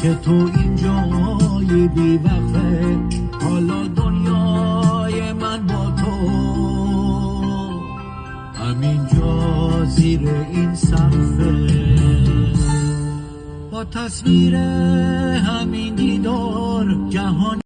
که تو اینجای بی وقفه، حالا دنیای من با تو همینجا زیر این سقفه. با تصویر همین دیدار جهان